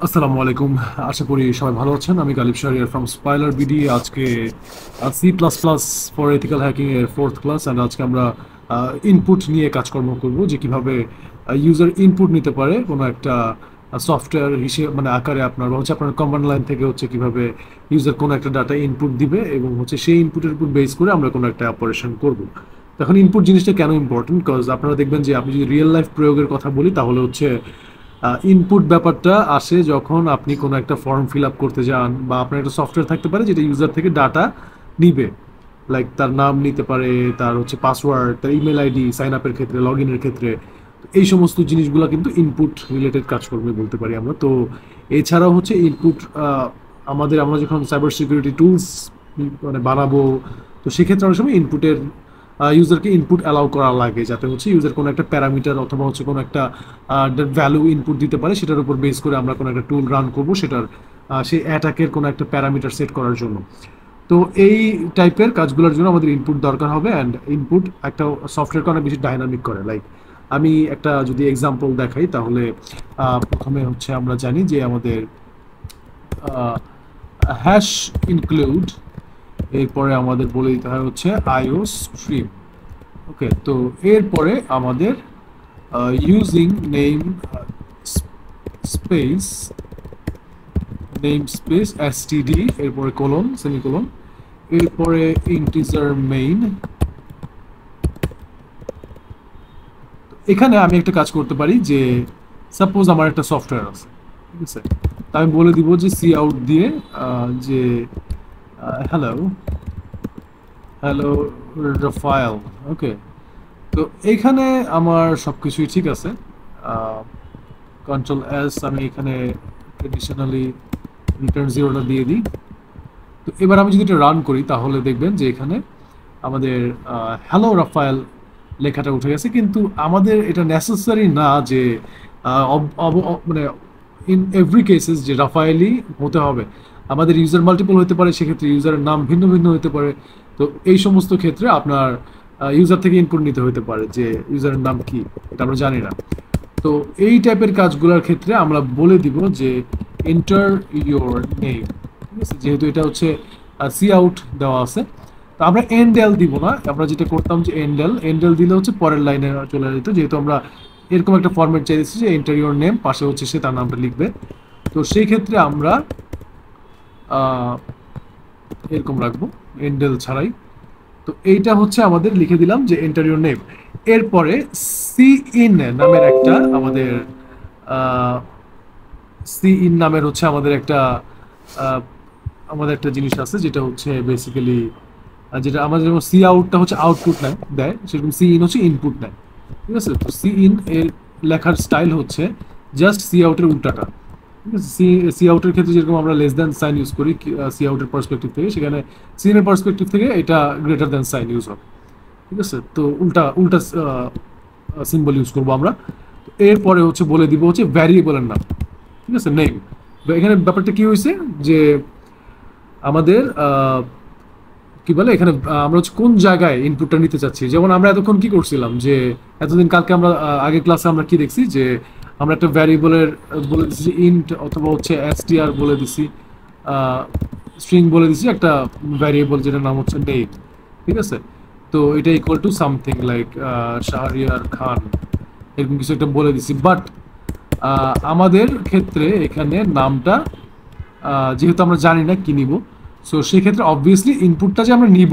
আসসালামু আলাইকুম। আশা করি সবাই ভালো আছেন। আমি Ghalib Shahriar from Spyler BD. আজকে C plus plus for ethical hacking এর ফোর্থ ক্লাস, অ্যান্ড আজকে আমরা ইনপুট নিয়ে কাজকর্ম করব, যে কিভাবে ইউজার ইনপুট নিতে পারে কোনো একটা সফটওয়্যার হিসেবে, মানে আকারে আপনার বা হচ্ছে আপনার কমান্ড লাইন থেকে হচ্ছে কিভাবে ইউজার কোনো একটা ডাটা ইনপুট দিবে এবং হচ্ছে সেই ইনপুটের উপর বেস করে আমরা কোনো একটা অপারেশন করব। এখন ইনপুট জিনিসটা কেন ইম্পর্টেন্ট, বিকজ আপনারা দেখবেন যে আমি যদি রিয়েল লাইফ প্রয়োগের কথা বলি তাহলে হচ্ছে ইনপুট ব্যাপারটা আসে যখন আপনি কোনো একটা ফর্ম ফিল আপ করতে যান, বা আপনার একটা সফটওয়্যার থাকতে পারে যেটা ইউজার থেকে ডাটা নিবে, লাইক তার নাম নিতে পারে, তার হচ্ছে পাসওয়ার্ড, তার ইমেল আইডি, সাইন আপের ক্ষেত্রে, লগ ইনের ক্ষেত্রে। এই সমস্ত জিনিসগুলো কিন্তু ইনপুট রিলেটেড কাজকর্মে বলতে পারি আমরা। তো এছাড়াও হচ্ছে ইনপুট আমরা যখন সাইবার সিকিউরিটি টুলস মানে বানাবো, তো সেক্ষেত্রে অনেক সময় ইনপুটের ইউজারকে ইনপুট অ্যালাউ করা লাগে, যাতে হচ্ছে ইউজার কোনো একটা প্যারামিটার অথবা হচ্ছে কোনো একটা ভ্যালু ইনপুট দিতে পারে, সেটার উপর বেস করে আমরা কোনো একটা টুল রান করবো সেটার সেই অ্যাটাকের কোনো একটা প্যারামিটার সেট করার জন্য। তো এই টাইপের কাজগুলোর জন্য আমাদের ইনপুট দরকার হবে, অ্যান্ড ইনপুট একটা সফটওয়্যারকে অনেক বেশি ডাইনামিক করে। লাইক আমি একটা যদি এক্সাম্পল দেখাই তাহলে প্রথমে হচ্ছে আমরা জানি যে আমাদের হ্যাশ ইনক্লুড, এরপরে আমাদের বলে দিতে হয় হচ্ছে আইও স্ট্রিম। ওকে, তো এরপরে আমাদের ইউজিং নেম স্পেস এসটিডি, এরপরে কোলন সেমিকোলন, এরপরে ইন্টিজার মেইন। এখানে আমি একটা কাজ করতে পারি যে সাপোজ আমার একটা সফটওয়্যার আছে, ঠিক আছে, তা আমি বলে দিব যে সি আউট দিয়ে যে হ্যালো হ্যালো রাফায়েল। ওকে, তো এইখানে আমার সব কিছুই ঠিক আছে। কন্ট্রোল এস, আমি এখানে ট্রেডিশনালি রিটার্ন জিরোটা দিয়ে দিই। তো এবার আমি যদি এটা রান করি তাহলে দেখবেন যে এখানে আমাদের হ্যালো রাফায়েল লেখাটা উঠে গেছে, কিন্তু আমাদের এটা নেসেসারি না যে মানে ইন এভরি কেসেস যে রাফায়েলই হতে হবে। আমাদের ইউজার মাল্টিপল হতে পারে, সেক্ষেত্রে ইউজারের নাম ভিন্ন ভিন্ন হতে পারে। তো এই সমস্ত ক্ষেত্রে আপনার ইউজার থেকে ইনপুট নিতে হতে পারে যে ইউজারের নাম কি, এটা আমরা জানি না। তো এই টাইপের কাজগুলোর ক্ষেত্রে আমরা বলে দিব যে এন্টার ইয়োর নেম, ঠিক আছে, যেহেতু এটা হচ্ছে সি আউট দেওয়া আছে। তো আমরা এন্ডেল দিব না, আমরা যেটা করতাম যে এন্ডেল দিলে হচ্ছে পরের লাইনে চলে যেত, যেহেতু আমরা এরকম একটা ফরম্যাট চাইছি যে এন্টার ইয়োর নেম, পাশে হচ্ছে সে তার নামটা লিখবে। তো সেই ক্ষেত্রে আমরা আহ, এরকম রাখবো, এন্ডেল ছাড়াই। তো এইটা হচ্ছে আমাদের লিখে দিলাম যে এন্টার ইউর নেম। এরপরে সি ইন নামের একটা আমাদের সি ইন নামের হচ্ছে আহ, আমাদের একটা জিনিস আছে, যেটা হচ্ছে বেসিক্যালি যেটা আমাদের যেমন সি আউটটা হচ্ছে আউটপুট দেয়, সেরকম সি ইন হচ্ছে ইনপুট নেয়। ঠিক আছে, তো সি ইন এর লেখার স্টাইল হচ্ছে জাস্ট সি আউটের উল্টাটা। ঠিক আছে, সি সি আউটের ক্ষেত্রে যেরকম আমরা লেস দ্যান সাইন ইউজ করি সি আউটের পার্সপেক্টিভ থেকে, সেখানে সি ইন এর পার্সপেক্টিভ থেকে এটা গ্রেটার দ্যান সাইন ইউজ হবে। ঠিক আছে, তো উল্টা উল্টা সিম্বল ইউজ করবো আমরা। তো এরপরে হচ্ছে বলে দিব হচ্ছে ভ্যারিয়েবলের নাম, ঠিক আছে, নেম। এখানে ব্যাপারটা কি হয়েছে যে আমাদের কি বলে এখানে আমরা হচ্ছে কোন জায়গায় ইনপুটটা নিতে চাচ্ছি। যেমন আমরা এতক্ষণ কি করছিলাম যে এতদিন কালকে আমরা আগের ক্লাসে আমরা কি দেখছি যে আমরা একটা ভ্যারিয়েবলের বলে দিচ্ছি যে ইন্ট অথবা হচ্ছে এসটিআর বলে দিছি, স্ট্রিং বলে দিছি একটা ভ্যারিয়েবল যেটার নাম হচ্ছে নেম। ঠিক আছে, তো এটা equal to something like Shahriar Khan, এরকম কিছু একটা বলে দিছি। বাট আমাদের ক্ষেত্রে এখানে নামটা যেহেতু আমরা জানি না কি নিব, সো সেক্ষেত্রে অবভিয়াসলি ইনপুটটা যে আমরা নিব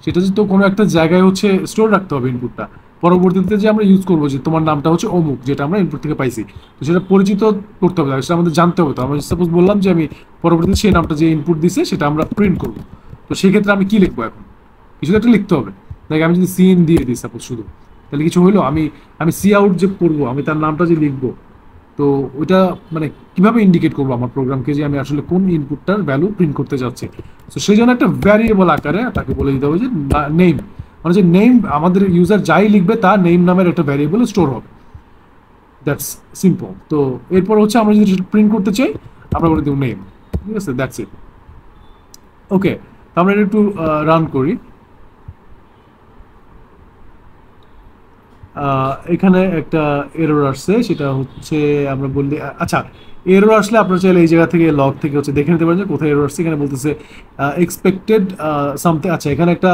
সেটা যে তো কোনো একটা জায়গায় হচ্ছে স্টোর রাখতে হবে ইনপুটটা। পরবর্তীতে যে আমরা ইউজ করবো যে তোমার নামটা হচ্ছে অমুক, যেটা আমরা ইনপুট থেকে পাইছি, তো সেটা পরিচিত করতে হবে, সেটা আমাদের জানতে হবে। তো আমরা সাপোজ বললাম যে আমি পরবর্তীতে সেই নামটা যে ইনপুট দিছে সেটা আমরা প্রিন্ট করবো। তো সেক্ষেত্রে আমি কি লিখবো এখন, কিছু তো একটা লিখতে হবে। দেখ আমি যদি সিন দিয়ে দিই সাপোজ শুধু, তাহলে কিছু হইলো? আমি আমি সি আউট যে করবো, আমি তার নামটা যে লিখবো, তো ওইটা মানে কিভাবে ইন্ডিকেট করবো আমার প্রোগ্রামকে যে আমি আসলে কোন ইনপুটটার ভ্যালু প্রিন্ট করতে যাচ্ছি। তো সেই জন্য একটা ভ্যারিয়েবল আকারে তাকে বলে দিতে হবে যে নেম, মানে যে নেম আমাদের ইউজার যাই লিখবে তা নেম নামের একটা ভ্যারিয়েবল স্টোর হবে। That's simple. তো এরপর হচ্ছে আমরা যদি প্রিন্ট করতে চাই আমরা বলে দেবো নেম। ঠিক আছে, দ্যাটস ইট। ওকে, আমরা এটা একটু রান করি। এখানে একটা এরর আসছে, সেটা হচ্ছে আমরা বললি আচ্ছা, এরর আসলে আপনারা চাইলে এই জায়গা থেকে লগ থেকে হচ্ছে দেখে নিতে পারেন যে কোথায় এরর আসছে। এখানে বলতেছে এক্সপেক্টেড সামথিং। আচ্ছা, এখানে একটা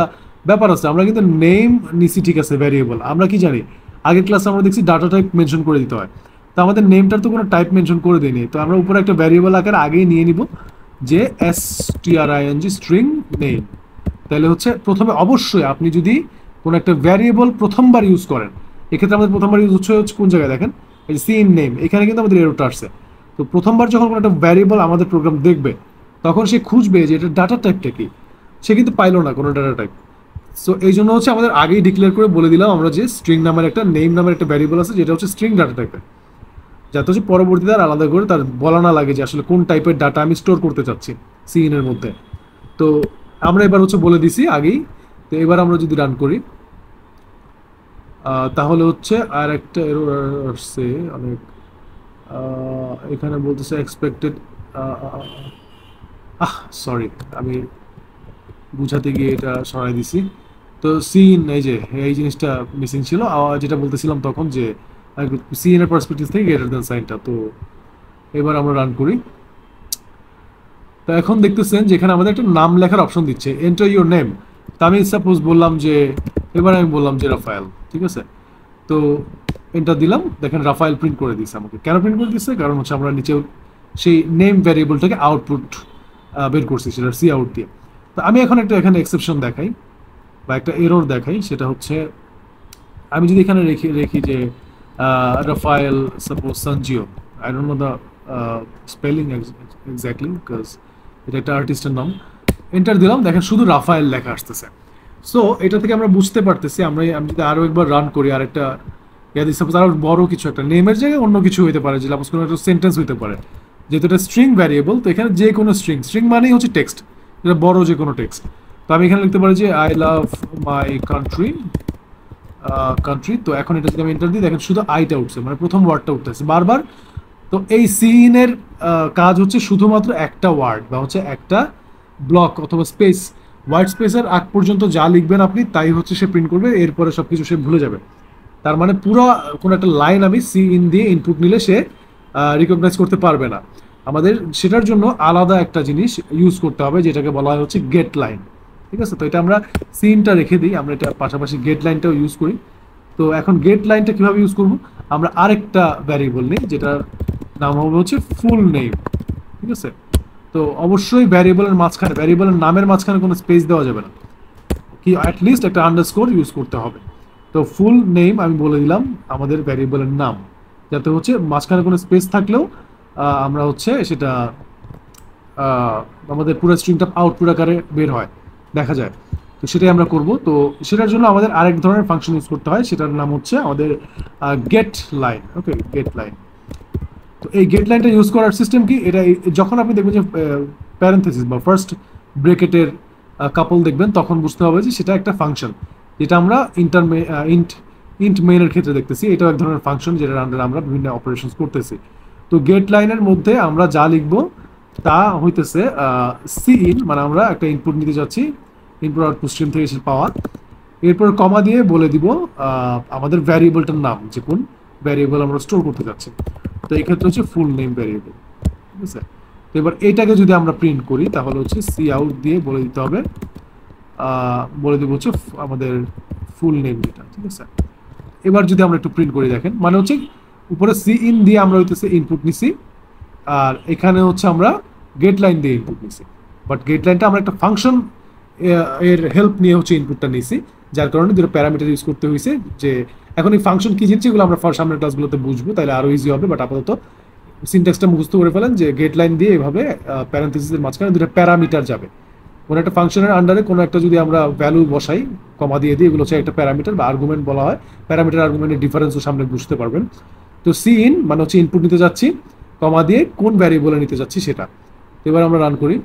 ব্যাপার আছে, আমরা কিন্তু নেম নিছি, ঠিক আছে, ভ্যারিয়েবল। আমরা কি জানি, আগের ক্লাসে আমরা দেখছি ডাটা টাইপ মেনশন করে দিতে হয়। তো আমাদের নেমটার তো কোনো টাইপ মেনশন করে দিইনি, তো আমরা উপরে একটা ভ্যারিয়েবল আকারে আগেই নিয়ে নিব যে string স্ট্রিং নেম। তাহলে হচ্ছে প্রথমে অবশ্যই আপনি যদি কোনো একটা ভ্যারিয়েবল প্রথমবার ইউজ করেন, এক্ষেত্রে আমাদের প্রথমবার ইউজ হচ্ছে কোন জায়গায় দেখেন, এই যে সিন নেম, এখানে কিন্তু আমাদের এররটা আসছে। তো প্রথমবার যখন কোনো একটা ভ্যারিয়েবল আমাদের প্রোগ্রাম দেখবে, তখন সে খুঁজবে যে এটা ডাটা টাইপটা কি, সে কিন্তু পাইলো না কোনো ডাটা টাইপ। সো এই জন্য হচ্ছে আমাদের আগেই ডিক্লেয়ার করে বলে দিলাম আমরা যে স্ট্রিং নামের একটা নেম নামের একটা ভ্যারিয়েবল আছে, যেটা হচ্ছে স্ট্রিং ডাটা টাইপের, যাতে হচ্ছে পরবর্তীতে আর আলাদা করে তার বলা না লাগে যে আসলে কোন টাইপের ডাটা আমি স্টোর করতে চাচ্ছি সিইন এর মধ্যে। তো আমরা এবার হচ্ছে বলে দিছি আগেই। তো এবার আমরা যদি রান করি, তাহলে হচ্ছে আর একটা এরর আসছে অনেক। এখানে বলতেছে এক্সপেক্টেড, সরি, আমি বুঝাতে গিয়ে এটা সরাই দিছি। তো সিন, এই যে এই জিনিসটা মিসিং ছিল, যেটা বলতেছিলাম তখন যে সিন এর পার্সপেক্টিভ থেকে গ্রেটার দ্যান সাইনটা। তো এবার আমরা রান করি। তো এখন দেখতেছেন যে এখানে আমাদের একটা নাম লেখার অপশন দিচ্ছে, এন্টার ইউর নেম। তো আমি সাপোজ বললাম যে, এবার আমি বললাম যে রাফায়েল, ঠিক আছে। তো এন্টার দিলাম, দেখেন রাফায়েল প্রিন্ট করে দিচ্ছে আমাকে। কেন প্রিন্ট করে দিচ্ছে? কারণ হচ্ছে আমরা নিচে সেই নেম ভ্যারিয়েবলটাকে আউটপুট বের করছি, সেটা সি আউট দিয়ে। তো আমি এখন একটা এখানে এক্সেপশন দেখাই বা একটা এরর দেখাই, সেটা হচ্ছে আমি যদি এখানে রেখি যে Raphael suppose Sanzio, I don't know the spelling exactly because এটা একটা আর্টিস্টের নাম। এন্টার দিলাম, দেখেন শুধু রাফায়েল লেখা আসতেছে। সো এটা থেকে আমরা বুঝতে পারতেছি, আমি যদি আরও একবার রান করি, আরেকটা সাপোজ আরও বড় কিছু একটা নেমের জায়গায় অন্য কিছু হতে পারে, যে সাপোজ কোনো একটা সেন্টেন্স হতে পারে, যেহেতু এটা স্ট্রিং ভ্যারিয়েবল। তো এখানে যে কোনো স্ট্রিং, স্ট্রিং মানেই হচ্ছে টেক্সট, এটা বড় যে কোনো টেক্সট। তো আমি এখানে লিখতে পারি যে I love my country, country. তো এখন এটা যদি আমি এন্টার দিই, দেখেন শুধু আইটা উঠছে, মানে প্রথম ওয়ার্ডটা উঠতেছে বারবার। তো এই সিইনের কাজ হচ্ছে শুধুমাত্র একটা ওয়ার্ড বা হচ্ছে একটা ব্লক অথবা স্পেস, হোয়াইট স্পেসের আগ পর্যন্ত যা লিখবেন আপনি তাই হচ্ছে সে প্রিন্ট করবে, এরপরে সব কিছু সে ভুলে যাবে। তার মানে পুরো কোনো একটা লাইন আমি সিইন দিয়ে ইনপুট নিলে সে রিকগনাইজ করতে পারবে না। আমাদের সেটার জন্য আলাদা একটা জিনিস ইউজ করতে হবে, যেটাকে বলা হয় হচ্ছে গেট লাইন, ঠিক আছে। তো এটা আমরা সিইনটা রেখে দিই, আমরা এটা পাশাপাশি গেট লাইনটাও ইউজ করি। তো এখন গেট লাইনটা কিভাবে ইউজ করব, আমরা আরেকটা ভ্যারিয়েবল নিই যেটার নাম হবে হচ্ছে ফুল নেম, ঠিক আছে। তো অবশ্যই ভ্যারিয়েবলের মাঝখানে, ভ্যারিয়েবলের নামের মাঝখানে কোনো স্পেস দেওয়া যাবে না, কি অ্যাটলিস্ট একটা আন্ডারস্কোর ইউজ করতে হবে। তো ফুল নেম আমি বলে দিলাম আমাদের ভ্যারিয়েবলের নাম, যাতে হচ্ছে মাঝখানে কোনো স্পেস থাকলেও আমরা হচ্ছে সেটা আমাদের পুরো স্ট্রিংটা আউটপুট আকারে বের হয়, দেখা যায়। তো সেটাই আমরা করব। তো সেটার জন্য আমাদের আরেক ধরনের ফাংশন ইউজ করতে হয়, সেটার নাম হচ্ছে আমাদের গেট লাইন। ওকে, গেট লাইন। তো এই গেট লাইনটা ইউজ করার সিস্টেম কি, এটা যখন আপনি দেখবেন যে প্যারেন্থেসিস বা ফার্স্ট ব্রেকেটের কাপল দেখবেন, তখন বুঝতে হবে যে সেটা একটা ফাংশন, যেটা আমরা ইন্ট মেইনের ক্ষেত্রে দেখতেছি। এটাও এক ধরনের ফাংশন যেটার আন্ডারে আমরা বিভিন্ন অপারেশন করতেছি। তো গেট লাইনের মধ্যে আমরা যা লিখবো তা হইতেছে সিইন, মানে আমরা একটা ইনপুট নিতে যাচ্ছি, ইনপুট আউটপুট স্ট্রিম থেকে এসে পাওয়া। এরপর কমা দিয়ে বলে দিব আমাদের ভ্যারিয়েবলটার নাম, যে কোন ভ্যারিয়েবল আমরা স্টোর করতে যাচ্ছি। তো এই ক্ষেত্রে হচ্ছে ফুল নেম ভ্যারিয়েবল, ঠিক আছে। তো এবার এটাকে যদি আমরা প্রিন্ট করি, তাহলে হচ্ছে সি আউট দিয়ে বলে দিতে হবে, বলে দেবো হচ্ছে আমাদের ফুল নেম যেটা, ঠিক আছে। এবার যদি আমরা একটু প্রিন্ট করি, দেখেন মানে হচ্ছে উপরে সি ইন দিয়ে আমরা হইতেছে ইনপুট নিছি, আর এখানে হচ্ছে আমরা গেট লাইন দিয়ে ইনপুট নিছি। বাট গেট লাইনটা আমরা একটা ফাংশন এর হেল্প নিয়ে হচ্ছে ইনপুটটা নিছি, যার কারণে দুটো প্যারামিটার ইউজ করতে হয়েছে। যে এখন এই ফাংশন কি জিনিস, এগুলো আমরা সামনের ক্লাসগুলোতে বুঝবো, তাহলে আরো ইজি হবে। বাট আপাতত সিনট্যাক্সটা মুখস্থ করে ফেলেন যে গেট লাইন দিয়ে এভাবে প্যারেন্থেসিসের মাঝখানে দুটো প্যারামিটার যাবে। কোনো একটা ফাংশনের আন্ডারে কোনো একটা যদি আমরা ভ্যালু বসাই, কমা দিয়ে দিই, এগুলো হচ্ছে একটা প্যারামিটার বা আর্গুমেন্ট বলা হয়। প্যারামিটার আর্গুমেন্টের ডিফারেন্সও সামনে বুঝতে পারবেন। তো সি ইন মানে হচ্ছে ইনপুট নিতে যাচ্ছি, কমা দিয়ে কোন ভ্যারিয়েবলে নিতে যাচ্ছি সেটা। এবার আমরা রান করি।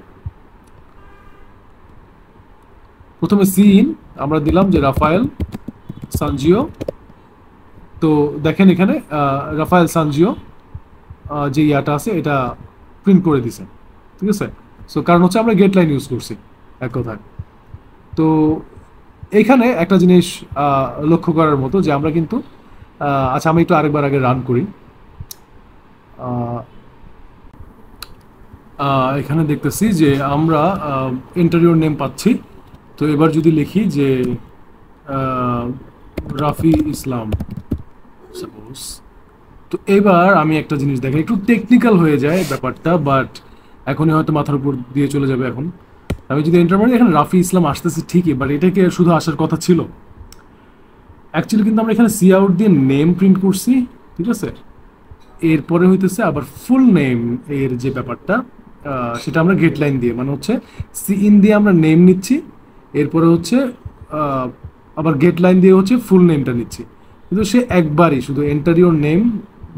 প্রথমে সি ইন আমরা দিলাম যে রাফায়েল সানজিও। তো দেখেন এখানে রাফায়েল সানজিও যে ইয়াটা আছে এটা প্রিন্ট করে দিছে, ঠিক আছে। সো কারণ হচ্ছে আমরা গেট লাইন ইউজ করছি এক কথায়। তো এইখানে একটা জিনিস লক্ষ্য করার মতো যে আমরা কিন্তু আচ্ছা আমি একটু আরেকবার আগে রান করি। এখানে দেখতেছি যে আমরা ইন্টারভিউর নেম পাচ্ছি। তো এবার যদি লিখি যে আহ, রাফি ইসলাম সাপোজ, তো এবার আমি একটা জিনিস দেখি, একটু টেকনিক্যাল হয়ে যায় ব্যাপারটা, বাট এখনই হয়তো মাথার উপর দিয়ে চলে যাবে। এখন আমি যদি এন্টার মারি, এখানে রাফি ইসলাম আসতেছে ঠিকই, বাট এটাকে শুধু আসার কথা ছিল? অ্যাকচুয়ালি কিন্তু আমরা এখানে সি আউট দিয়ে নেম প্রিন্ট করছি, ঠিক আছে? এরপরে হইতেছে আবার ফুল নেম এর যে ব্যাপারটা, সেটা আমরা গেট লাইন দিয়ে, মানে হচ্ছে সি ইন দিয়ে আমরা নেম নিচ্ছি, এরপরে হচ্ছে আহ, আবার গেট লাইন দিয়ে হচ্ছে ফুল নেমটা নিচ্ছি। কিন্তু সে একবারই শুধু এন্টার ইউর নেম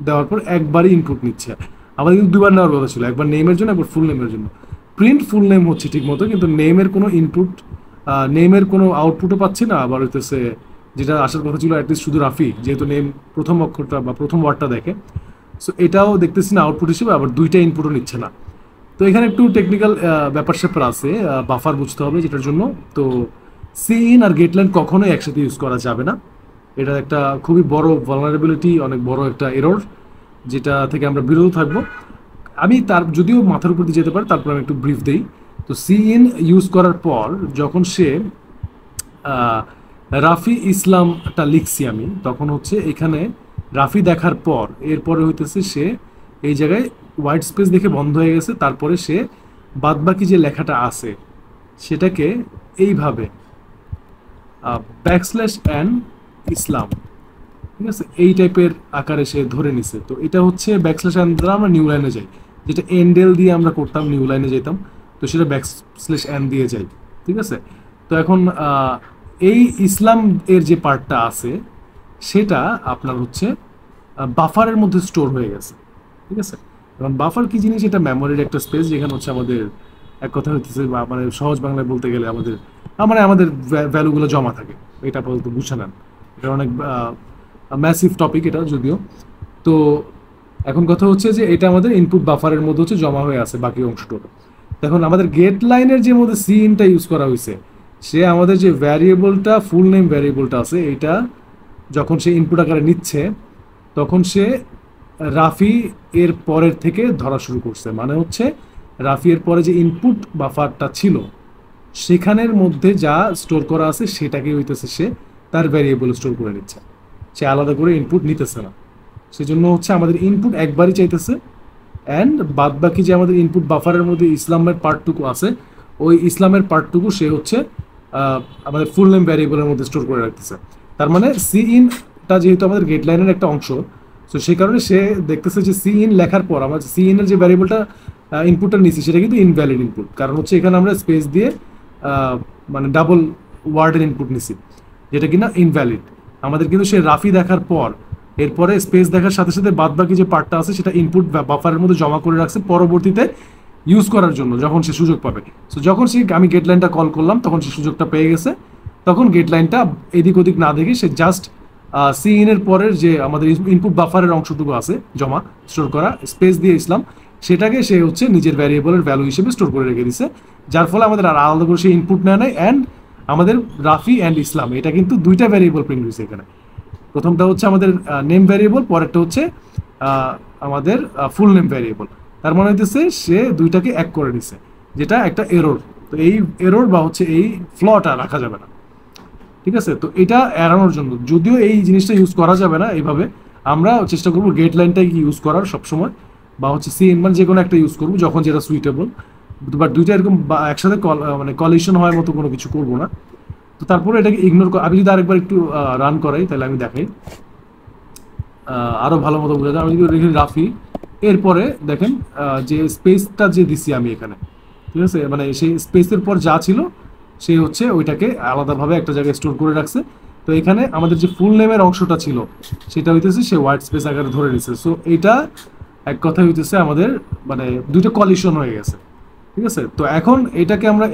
দেওয়ার পর একবারই ইনপুট নিচ্ছে। আমাদের কিন্তু দুবার নেওয়ার কথা ছিল, একবার নেমের জন্য, একবার ফুল নেমের জন্য। প্রিন্ট ফুল নেম হচ্ছে ঠিক মতো, কিন্তু নেমের কোনো ইনপুট, নেমের কোনো আউটপুটও পাচ্ছি না। আবার হইতেছে যেটা আসার কথা ছিল অ্যাটলিস্ট শুধু রাফি, যেহেতু নেম প্রথম অক্ষরটা বা প্রথম ওয়ার্ডটা দেখে, সো এটাও দেখতেছি না আউটপুট হিসেবে, আবার দুইটা ইনপুটও নিচ্ছে না। তো এখানে একটু টেকনিক্যাল ব্যাপার স্যাপার আছে, বাফার বুঝতে হবে যেটার জন্য। তো সি ইন আর গেট লাইন কখনোই একসাথে ইউজ করা যাবে না। এটা একটা খুবই বড় ভালনারেবিলিটি, অনেক বড় একটা এরর, যেটা থেকে আমরা বিরত থাকবো। আমি তার যদিও মাথার উপর দিয়ে যেতে পারে, তারপর আমি একটু ব্রিফ দিই। তো সি ইন ইউজ করার পর যখন সে আহ, রাফি ইসলামটা লিখছি আমি, তখন হচ্ছে এখানে রাফি দেখার পর এরপরে হইতেছে সে এই জায়গায় হোয়াইট স্পেস দেখে বন্ধ হয়ে গেছে, তারপরে সে বাদবাকি যে লেখাটা আছে সেটাকে এইভাবে ব্যাকস্ল্যাশ অ্যান ইসলাম, ঠিক আছে, এই টাইপের আকারে সে ধরে নিছে। তো এটা হচ্ছে ব্যাকস্ল্যাশ অ্যান দ্বারা আমরা নিউ লাইনে যাই, যেটা এন্ডেল দিয়ে আমরা করতাম নিউ লাইনে যেতাম, তো সেটা ব্যাকস্ল্যাশ অ্যান দিয়ে যাই, ঠিক আছে? তো এখন এই ইসলাম এর যে পার্টটা আছে সেটা আপনার হচ্ছে বাফারের মধ্যে স্টোর হয়ে গেছে, ঠিক আছে? এখন বাফার কি জিনিস? এটা মেমোরির একটা স্পেস, যেখানে হচ্ছে আমাদের এক কথা হইতেছে, মানে সহজ বাংলায় বলতে গেলে আমাদের মানে আমাদের ভ্যালুগুলো জমা থাকে। এটা বলতে বুঝে নেন, এটা অনেক ম্যাসিভ টপিক এটা যদিও। তো এখন কথা হচ্ছে যে এটা আমাদের ইনপুট বাফারের মধ্যে হচ্ছে জমা হয়ে আছে বাকি অংশটুকু। এখন আমাদের গেট লাইনের যে মধ্যে সি ইনটা ইউজ করা হয়েছে, সে আমাদের যে ভ্যারিয়েবলটা ফুল নেম ভ্যারিয়েবলটা আছে, এইটা যখন সে ইনপুট আকারে নিচ্ছে, তখন সে রাফি এর পরের থেকে ধরা শুরু করছে। মানে হচ্ছে রাফি এর পরে যে ইনপুট বাফারটা ছিল সেখানের মধ্যে যা স্টোর করা আছে সেটাকে হইতেছে সে তার ভ্যারিয়েবল স্টোর করে নিচ্ছে, সে আলাদা করে ইনপুট নিতেছে না। সেজন্য হচ্ছে আমাদের ইনপুট একবারই চাইতেছে, অ্যান্ড বাদ বাকি যে আমাদের ইনপুট বাফারের মধ্যে ইসলামের পার্টটুকু আছে, ওই ইসলামের পার্টটুকু সে হচ্ছে আমাদের ফুল নেম ভ্যারিয়েবলের মধ্যে স্টোর করে রাখতেছে। তার মানে সি ইনটা যেহেতু আমাদের গেট লাইনের একটা অংশ, তো সেই কারণে সে দেখতেছে যে সি ইন লেখার পর আমরা সি ইনের যে ভ্যারিয়েবলটা ইনপুটটা নিচ্ছি সেটা কিন্তু ইনভ্যালিড ইনপুট, কারণ হচ্ছে এখানে আমরা স্পেস দিয়ে মানে ডাবল ওয়ার্ডের ইনপুট নিছি, যেটা কিনা ইনভ্যালিড। আমাদের কিন্তু সে রাফি দেখার পর এরপরে স্পেস দেখার সাথে সাথে বাদ বাকি যে পার্টটা আছে সেটা ইনপুট বাফারের মধ্যে জমা করে রাখছে পরবর্তীতে ইউজ করার জন্য যখন সে সুযোগ পাবে। সো যখন সে আমি গেট লাইনটা কল করলাম তখন সে সুযোগটা পেয়ে গেছে, তখন গেট লাইনটা এদিক ওদিক না দেখে সে জাস্ট সি ইনের পরের যে আমাদের ইনপুট বাফারের অংশটুকু আছে জমা স্টোর করা স্পেস দিয়ে ইসলাম, সেটাকে সে হচ্ছে নিজের ভ্যারিয়েবলের ভ্যালু হিসেবে স্টোর করে রেখে দিছে, যার ফলে আমাদের আর আলাদা করে সে ইনপুট নেয় নাই। অ্যান্ড আমাদের রাফি অ্যান্ড ইসলাম এটা কিন্তু দুইটা ভ্যারিয়েবল প্রিন্ট হয়েছে এখানে। প্রথমটা হচ্ছে আমাদের নেম ভ্যারিয়েবল, পরেরটা হচ্ছে আমাদের ফুল নেম ভ্যারিয়েবল। তার মানে হইতেছে সে দুইটাকে এক করে নিছে, যেটা একটা এরর। তো এই এরর বা হচ্ছে এই ফ্লটা রাখা যাবে না, ঠিক আছে? তো এটা এড়ানোর জন্য, যদিও এই জিনিসটা ইউজ করা যাবে না এইভাবে, আমরা চেষ্টা করবো গেট লাইনটাই ইউজ করার সবসময়, বা হচ্ছে সি এন মানে যে কোনো একটা ইউজ করবো যখন যেটা সুইটেবল। বাট দুইটা এরকম একসাথে মানে কলিশন হওয়ার মতো কোনো কিছু করবো না। তো তারপরে এটাকে ইগনোর আমি যদি আরেকবার একটু রান করাই তাহলে আমি দেখাই আরো ভালো মতো বোঝা যায়। আমি যদি লিখি রাফি, এরপরে দেখেন যে স্পেসটা যে দিছি আমি এখানে, ঠিক আছে, মানে সেই স্পেসের পর যা ছিল সে হচ্ছে ওইটাকে আলাদাভাবে একটা জায়গায় স্টোর করে রাখছে। তো এখানে আমাদের যে ফুল নেমের অংশটা ছিল সেটা হইতেছে সে হোয়াইট স্পেস আকারে ধরে নিচ্ছে। সো এইটা এক কথা হইতেছে আমাদের মানে দুইটা কলিশন হয়ে গেছে, ঠিক আছে? তো এখন এটাকে আমরা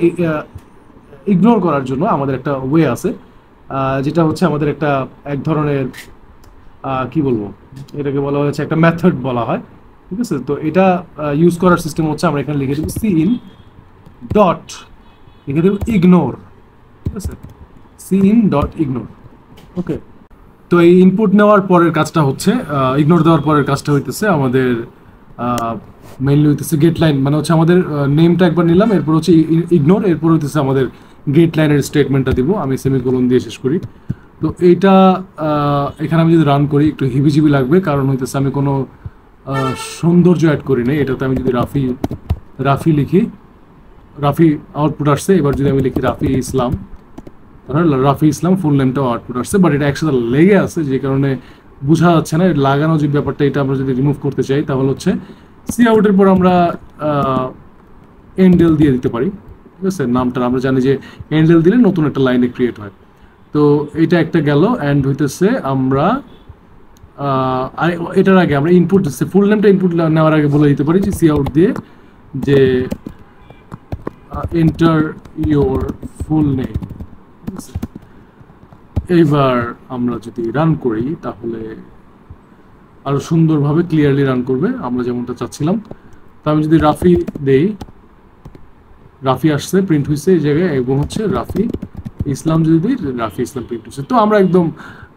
ইগনোর করার জন্য আমাদের একটা ওয়ে আছে, যেটা হচ্ছে আমাদের একটা এক ধরনের কি বলবো, এটাকে বলা হচ্ছে একটা মেথড বলা হয়, ঠিক আছে? তো এটা ইউজ করার সিস্টেম হচ্ছে আমরা এখানে লিখে দেবো সি ইন ডট, লিখে দেবো ইগনোর, ঠিক আছে, সি ইন ডট ইগনোর। ওকে, তো এই ইনপুট নেওয়ার পরের কাজটা হচ্ছে ইগনোর দেওয়ার পরের কাজটা হইতেছে আমাদের মেইনলি হইতেছে গেট লাইন, মানে হচ্ছে আমাদের নেমটা একবার নিলাম, এরপর হচ্ছে ইগনোর, এরপর হইতেছে আমাদের গেট লাইনের স্টেটমেন্টটা দিব। আমি সেমিকোলন দিয়ে শেষ করি। তো এইটা এখানে আমি যদি রান করি একটু হিবিজিবি লাগবে, কারণ হইতেছে আমি কোনো সৌন্দর্য অ্যাড করি নাই এটাতে। আমি যদি রাফি রাফি লিখি, রাফি আউটপুট আসছে। এবার যদি আমি লিখি রাফি ইসলাম, তাহলে রাফি ইসলাম ফুল নেমটাও আউটপুট আসছে, বাট এটা একসাথে লেগে আছে যে কারণে বোঝা যাচ্ছে না। লাগানো যে ব্যাপারটা, এটা আমরা যদি রিমুভ করতে চাই তাহলে হচ্ছে সি আউটের পর আমরা এন্ডেল দিয়ে দিতে পারি। ঠিক আছে, নামটা আমরা জানি যে এন্ডেল দিলে নতুন একটা লাইনে ক্রিয়েট হয়। তো এটা একটা গেল। অ্যান্ড হইতেছে আমরা আর এটার আগে আমরা ইনপুট ফুল নেমটা ইনপুট নেওয়ার আগে বলে দিতে পারি যে সি আউট দিয়ে যে এন্টার ইয়োর ফুল নেম। এইবার আমরা যদি রান করি তাহলে আরো সুন্দরভাবে ক্লিয়ারলি রান করবে, আমরা যেমনটা চাচ্ছিলাম। তো আমি যদি রাফি দেই, রাফি আসছে, প্রিন্ট হয়েছে এই জায়গায়, এবং হচ্ছে রাফি ইসলাম যদি দিই, রাফি ইসলাম প্রিন্ট হচ্ছে। তো আমরা একদম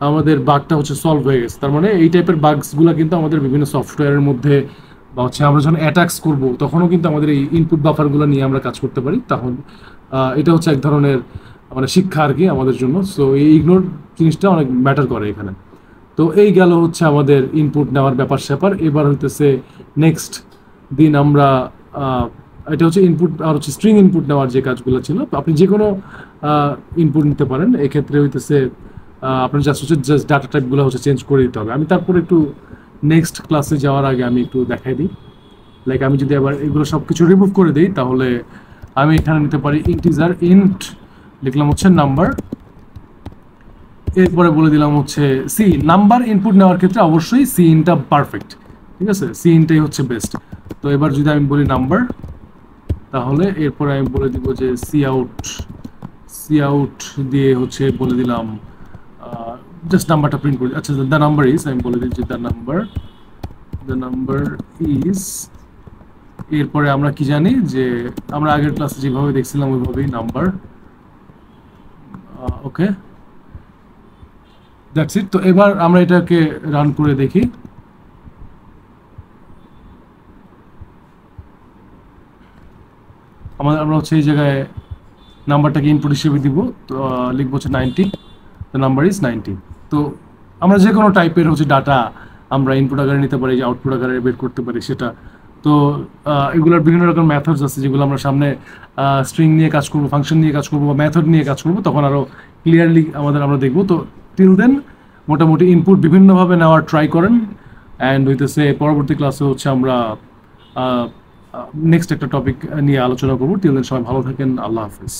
আমাদের বাগটা হচ্ছে সলভ হয়ে গেছে। তার মানে এই টাইপের বাগসগুলো কিন্তু আমাদের বিভিন্ন সফটওয়্যারের মধ্যে বা হচ্ছে আমরা যখন অ্যাটাক্স করব তখনও কিন্তু আমাদের এই ইনপুট বাফারগুলো নিয়ে আমরা কাজ করতে পারি। তখন এটা হচ্ছে এক ধরনের মানে শিক্ষা আর কি আমাদের জন্য। সো এই ইগনোর জিনিসটা অনেক ম্যাটার করে এখানে। তো এই গেল হচ্ছে আমাদের ইনপুট নেওয়ার ব্যাপার স্যাপার। এবার হইতেছে নেক্সট দিন আমরা এটা হচ্ছে ইনপুট আর হচ্ছে স্ট্রিং ইনপুট নেওয়ার যে কাজগুলো ছিল। আপনি যে কোনো ইনপুট নিতে পারেন, এক্ষেত্রে হইতেছে আপনার জাস্ট হচ্ছে জাস্ট ডাটা টাইপগুলো হচ্ছে চেঞ্জ করে দিতে হবে। আমি তারপরে একটু নেক্সট ক্লাসে যাওয়ার আগে আমি একটু দেখাই দিই। লাইক আমি যদি আবার এগুলো সব কিছু রিমুভ করে দিই তাহলে আমি এখানে নিতে পারি ইন্টিজার ইন্ট, লিখলাম হচ্ছে নাম্বার, এরপরে বলে দিলাম হচ্ছে সি। নাম্বার ইনপুট নেওয়ার ক্ষেত্রে অবশ্যই সি ইনটা পারফেক্ট, ঠিক আছে, সি ইনটাই হচ্ছে বেস্ট। তো এবার যদি আমি বলি নাম্বার, তাহলে এরপরে আমি বলে দিব যে সি আউট দিয়ে হচ্ছে বলে দিলাম জাস্ট নাম্বারটা প্রিন্ট করি। আচ্ছা, দ্য নাম্বার ইজ, আমি বলে দিচ্ছি দ্য নাম্বার ইজ। এরপরে আমরা কি জানি যে আমরা আগের ক্লাসে যেভাবে দেখছিলাম ওইভাবেই নাম্বার। Okay, that's it. তো এবার আমরা এটাকে রান করে দেখি। আমরা হচ্ছে এই জায়গায় নাম্বারটাকে ইনপুট হিসেবে দিব। তো লিখবো হচ্ছে 90, দ্য নাম্বার ইজ 90। তো আমরা যে কোনো টাইপের হচ্ছে ডাটা আমরা ইনপুট আকারে নিতে পারি, যে আউটপুট আকারে বের করতে পারি সেটা। তো এগুলোর বিভিন্ন রকম মেথডস আছে যেগুলো আমরা সামনে স্ট্রিং নিয়ে কাজ করবো, ফাংশন নিয়ে কাজ করবো বা মেথড নিয়ে কাজ করবো, তখন আরও ক্লিয়ারলি আমরা দেখবো। তো টিল দেন মোটামুটি ইনপুট বিভিন্নভাবে নেওয়ার ট্রাই করেন। অ্যান্ড হইতেছে পরবর্তী ক্লাসে হচ্ছে আমরা নেক্সট একটা টপিক নিয়ে আলোচনা করবো। টিল দেন সবাই ভালো থাকেন, আল্লাহ হাফিজ।